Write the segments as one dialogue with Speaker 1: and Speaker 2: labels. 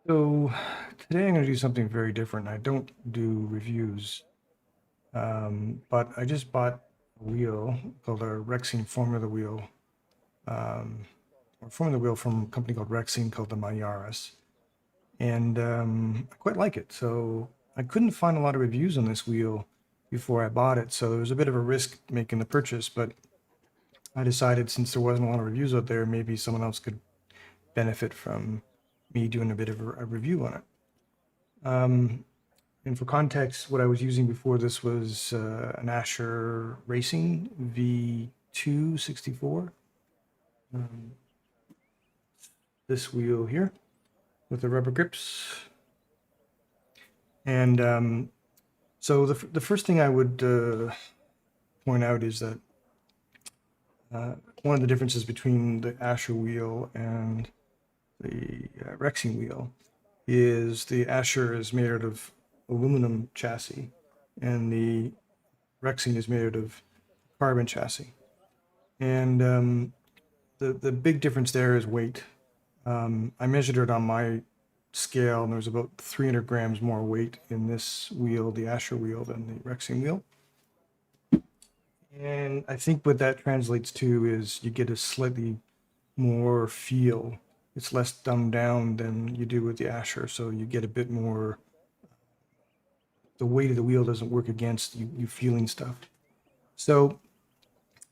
Speaker 1: So today I'm going to do something very different. I don't do reviews, but I just bought a wheel called a Rexing Formula wheel, um, or Formula wheel from a company called Rexing called the Mayaris, and I quite like it. So I couldn't find a lot of reviews on this wheel before I bought it, so there was a bit of a risk making the purchase. But I decided since there wasn't a lot of reviews out there, maybe someone else could benefit from me doing a bit of a review on it. And for context, what I was using before this was an Asher Racing V264. Um, this wheel here with the rubber grips. And so the first thing I would point out is that one of the differences between the Asher wheel and the Rexing wheel is the Asher is made out of aluminum chassis and the Rexing is made out of carbon chassis. And the big difference there is weight. I measured it on my scale, and there's about 300 grams more weight in this wheel, the Asher wheel, than the Rexing wheel. And I think what that translates to is you get a slightly more feel. It's less dumbed down than you do with the Asher, so you get a bit more. The weight of the wheel doesn't work against you feeling stuff. So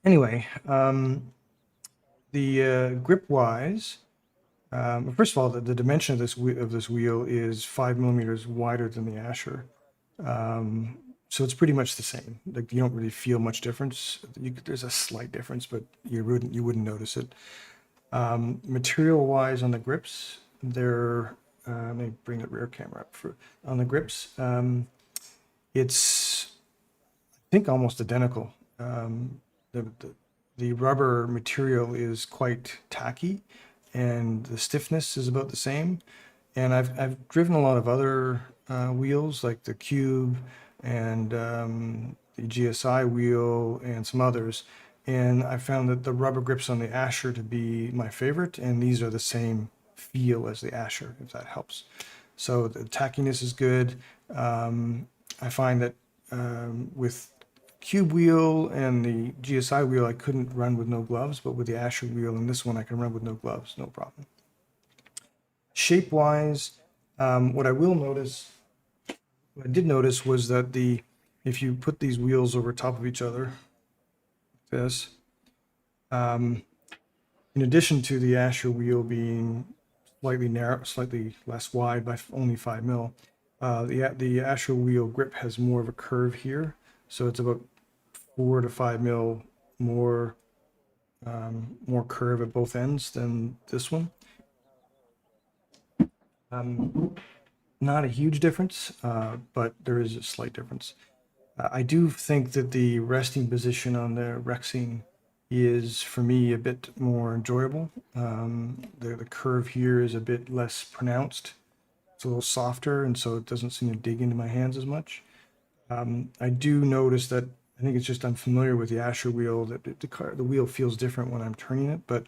Speaker 1: anyway, the grip wise, first of all, the dimension of this wheel is 5 millimeters wider than the Asher, so it's pretty much the same. Like you don't really feel much difference. There's a slight difference, but you wouldn't notice it. Material wise on the grips, they're let me bring the rear camera up for on the grips. It's I think almost identical. The, the the rubber material is quite tacky, and the stiffness is about the same. And I've driven a lot of other wheels like the Cube and the GSI wheel and some others, and I found that the rubber grips on the Asher to be my favorite, and these are the same feel as the Asher, if that helps. So the tackiness is good. I find that with Cube wheel and the GSI wheel, I couldn't run with no gloves, but with the Asher wheel and this one, I can run with no gloves, no problem. Shape-wise, what I did notice was that if you put these wheels over top of each other, like this, in addition to the Asher wheel being slightly narrow, slightly less wide by only 5 mil, the Asher wheel grip has more of a curve here, so it's about 4 to 5 mil more more curve at both ends than this one. Not a huge difference, but there is a slight difference. I do think that the resting position on the Rexing is, for me, a bit more enjoyable. The curve here is a bit less pronounced. It's a little softer, and so it doesn't seem to dig into my hands as much. I do notice that I think it's just I'm familiar with the Asher wheel that the wheel feels different when I'm turning it, but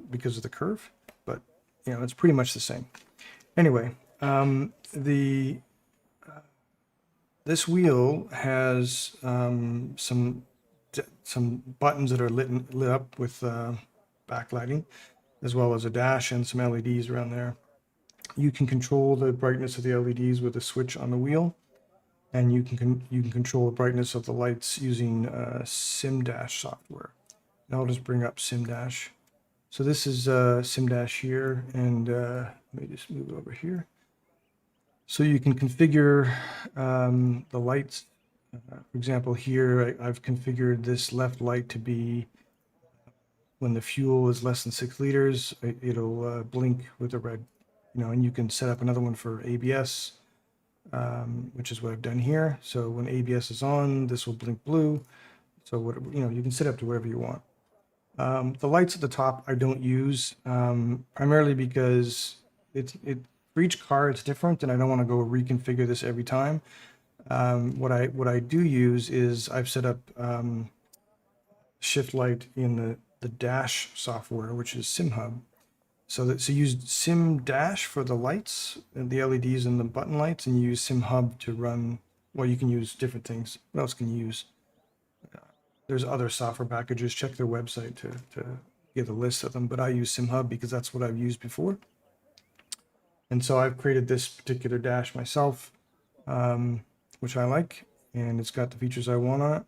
Speaker 1: because of the curve. But it's pretty much the same. Anyway, this wheel has some buttons that are lit up with backlighting, as well as a dash and some LEDs around there. You can control the brightness of the LEDs with a switch on the wheel, and you can control the brightness of the lights using SimDash software. And I'll just bring up SimDash. So this is SimDash here, and let me just move it over here. So you can configure the lights. For example, here I've configured this left light to be when the fuel is less than 6 liters, it'll blink with a red, and you can set up another one for ABS, which is what I've done here. So when ABS is on, this will blink blue. So you can set up to whatever you want. The lights at the top I don't use, primarily because for each car it's different, and I don't want to go reconfigure this every time. What I do use is I've set up shift light in the dash software, which is SimHub. so you use Sim Dash for the lights, and the LEDs and the button lights, and you use Sim Hub to run. Well, you can use different things. What else can you use? There's other software packages. Check their website to get a list of them. But I use Sim Hub because that's what I've used before. And so I've created this particular dash myself, which I like, and it's got the features I want on it,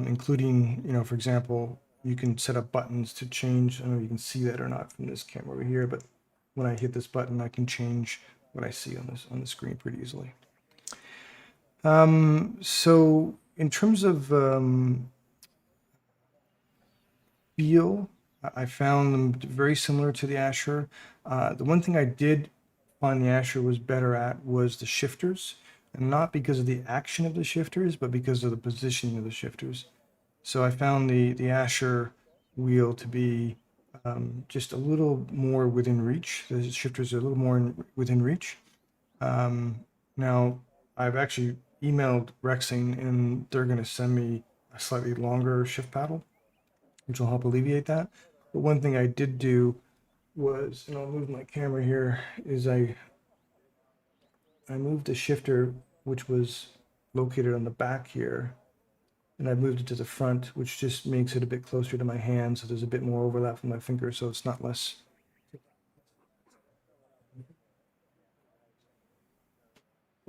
Speaker 1: including, for example, you can set up buttons to change. I don't know if you can see that or not from this camera over here, but when I hit this button, I can change what I see on the screen pretty easily. So in terms of Beel, I found them very similar to the Asher. The one thing I did find the Asher was better at was the shifters, and not because of the action of the shifters, but because of the positioning of the shifters. So I found the Asher wheel to be just a little more within reach. The shifters are a little more within reach. Now, I've actually emailed Rexing, and they're going to send me a slightly longer shift paddle, which will help alleviate that. But one thing I did do was, and I'll move my camera here, is I moved the shifter, which was located on the back here, and I moved it to the front, which just makes it a bit closer to my hand, so there's a bit more overlap from my finger, so it's not less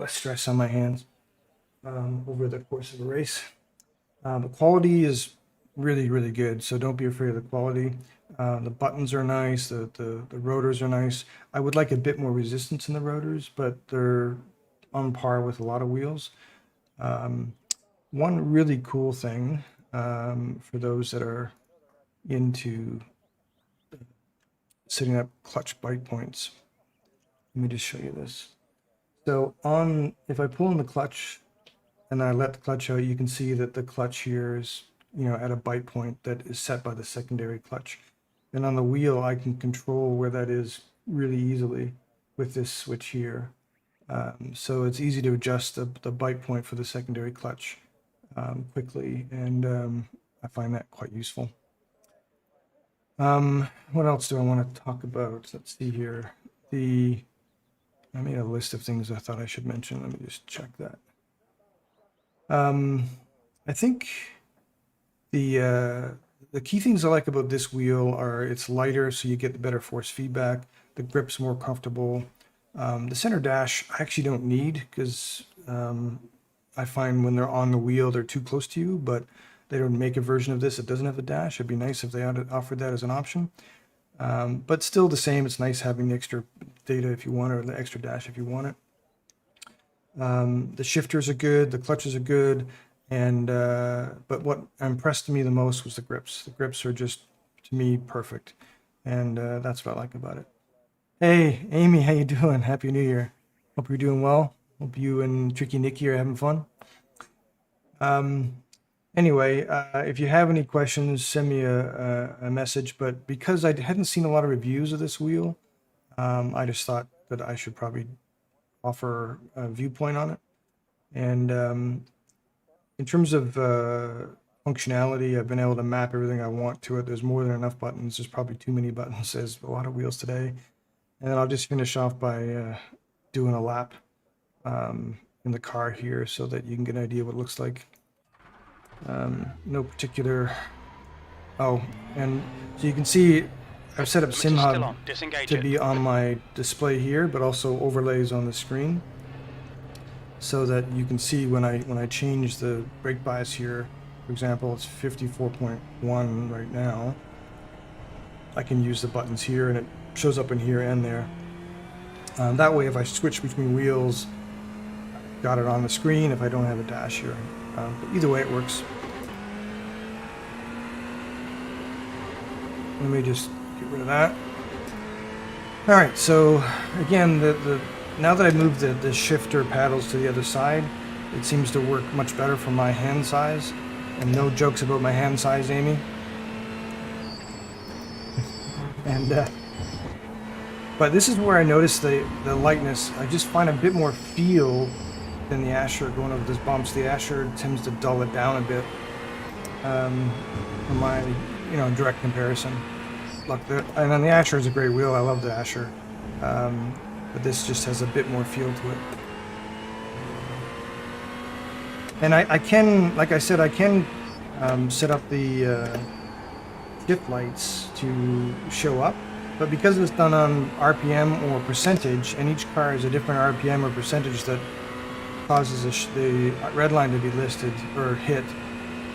Speaker 1: stress on my hands over the course of the race. The quality is really, really good, so don't be afraid of the quality. The buttons are nice, the rotors are nice. I would like a bit more resistance in the rotors, but they're on par with a lot of wheels. One really cool thing for those that are into setting up clutch bite points. Let me just show you this. So if I pull in the clutch and I let the clutch out, you can see that the clutch here is, at a bite point that is set by the secondary clutch. And on the wheel, I can control where that is really easily with this switch here. So it's easy to adjust the bite point for the secondary clutch quickly, and I find that quite useful. What else do I want to talk about? Let's see here. I made a list of things I thought I should mention. Let me just check that. I think the key things I like about this wheel are it's lighter, so you get the better force feedback. The grip's more comfortable. The center dash I actually don't need, because I find when they're on the wheel, they're too close to you, but they don't make a version of this that doesn't have the dash. It'd be nice if they offered that as an option. But still the same, it's nice having the extra data if you want it, or the extra dash if you want it. The shifters are good, the clutches are good, and but what impressed me the most was the grips. The grips are just, to me, perfect, and that's what I like about it. Hey, Amy, how you doing? Happy New Year. Hope you're doing well. Hope you and Tricky Nikki are having fun. Anyway, if you have any questions, send me a message. But because I hadn't seen a lot of reviews of this wheel, I just thought that I should probably offer a viewpoint on it. And in terms of functionality, I've been able to map everything I want to it. There's more than enough buttons. There's probably too many buttons. There's a lot of wheels today. And then I'll just finish off by doing a lap in the car here so that you can get an idea what it looks like. No particular... Oh, and so you can see I've set up SimHub to be on my display here, but also overlays on the screen, so that you can see when I change the brake bias here. For example, it's 54.1 right now. I can use the buttons here, and it shows up in here and there. That way, if I switch between wheels, I've got it on the screen if I don't have a dash here. But either way, it works. Let me just get rid of that. All right, so again, now that I moved the shifter paddles to the other side, it seems to work much better for my hand size. And no jokes about my hand size, Amy. And but this is where I notice the lightness. I just find a bit more feel than the Asher going over those bumps. The Asher tends to dull it down a bit from my direct comparison. look, and then the Asher is a great wheel. I love the Asher, but this just has a bit more feel to it. And I can, like I said, I can set up the shift lights to show up, but because it's done on RPM or percentage, and each car is a different RPM or percentage that causes the red line to be listed or hit,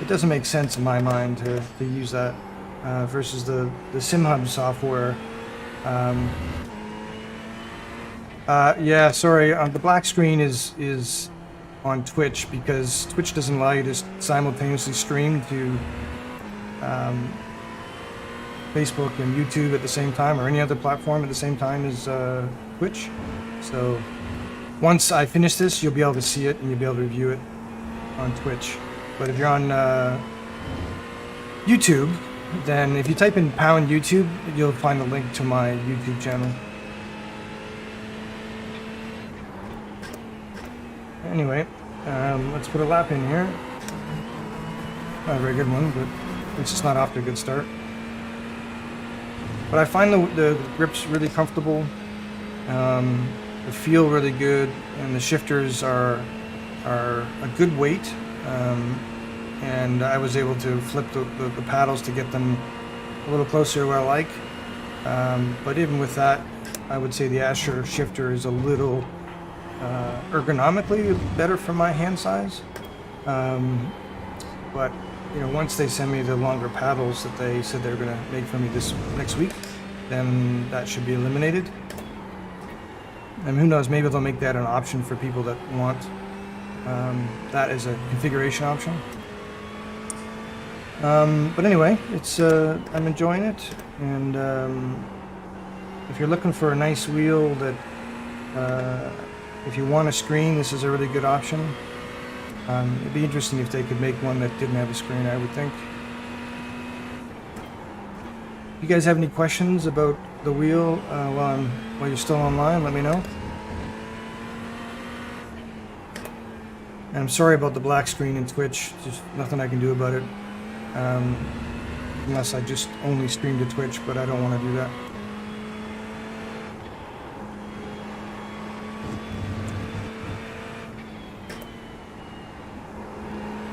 Speaker 1: it doesn't make sense in my mind to use that versus the SimHub software. Yeah, sorry, the black screen is on Twitch because Twitch doesn't allow you to simultaneously stream to Facebook and YouTube at the same time, or any other platform at the same time as Twitch. So once I finish this, you'll be able to see it and you'll be able to review it on Twitch. But if you're on YouTube, then if you type in pound YouTube, you'll find the link to my YouTube channel. Anyway, let's put a lap in here. Not a very good one, but it's just not off to a good start. But I find the grips really comfortable, the feel really good, and the shifters are a good weight. And I was able to flip the paddles to get them a little closer to where I like. But even with that, I would say the Asher shifter is a little ergonomically better for my hand size. But you know, once they send me the longer paddles that they said they were going to make for me this next week, then that should be eliminated. And who knows, maybe they'll make that an option for people that want that as a configuration option. But anyway, it's I'm enjoying it, and if you're looking for a nice wheel that if you want a screen, this is a really good option. It'd be interesting if they could make one that didn't have a screen, I would think. If you guys have any questions about the wheel while you're still online, let me know. And I'm sorry about the black screen in Twitch, just nothing I can do about it. Unless I just only stream to Twitch, but I don't want to do that.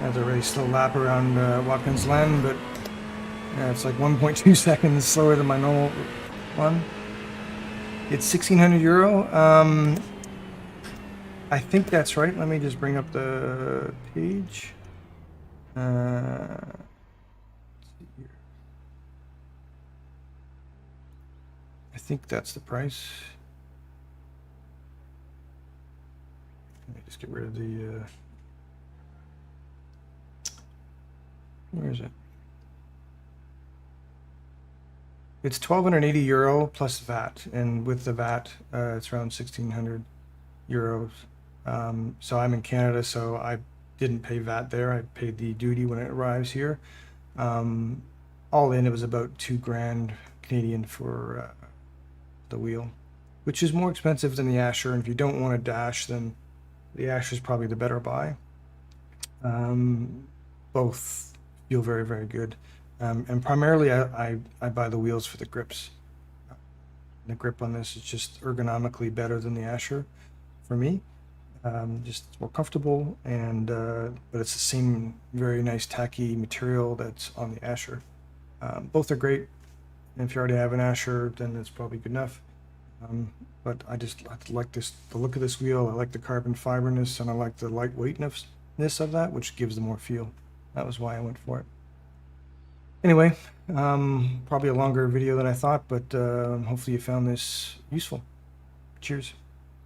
Speaker 1: That's a really slow lap around Watkins Glen, but yeah, it's like 1.2 seconds slower than my normal one. It's €1,600. I think that's right. Let me just bring up the page. I think that's the price. Let me just get rid of the where is it? It's €1,280 plus VAT, and with the VAT, it's around €1,600. So I'm in Canada, so I didn't pay VAT there. I paid the duty when it arrives here. All in, it was about $2,000 Canadian for the wheel, which is more expensive than the Asher. And if you don't want a dash, then the Asher is probably the better buy. Both feel very, very good. And primarily, I buy the wheels for the grips. The grip on this is just ergonomically better than the Asher for me. Just more comfortable, and but it's the same very nice tacky material that's on the Asher. Both are great, and if you already have an Asher, then it's probably good enough. But I like the look of this wheel. I like the carbon fiberness, and I like the lightweightness of that, which gives them more feel. That was why I went for it. Anyway, probably a longer video than I thought, but hopefully you found this useful. Cheers.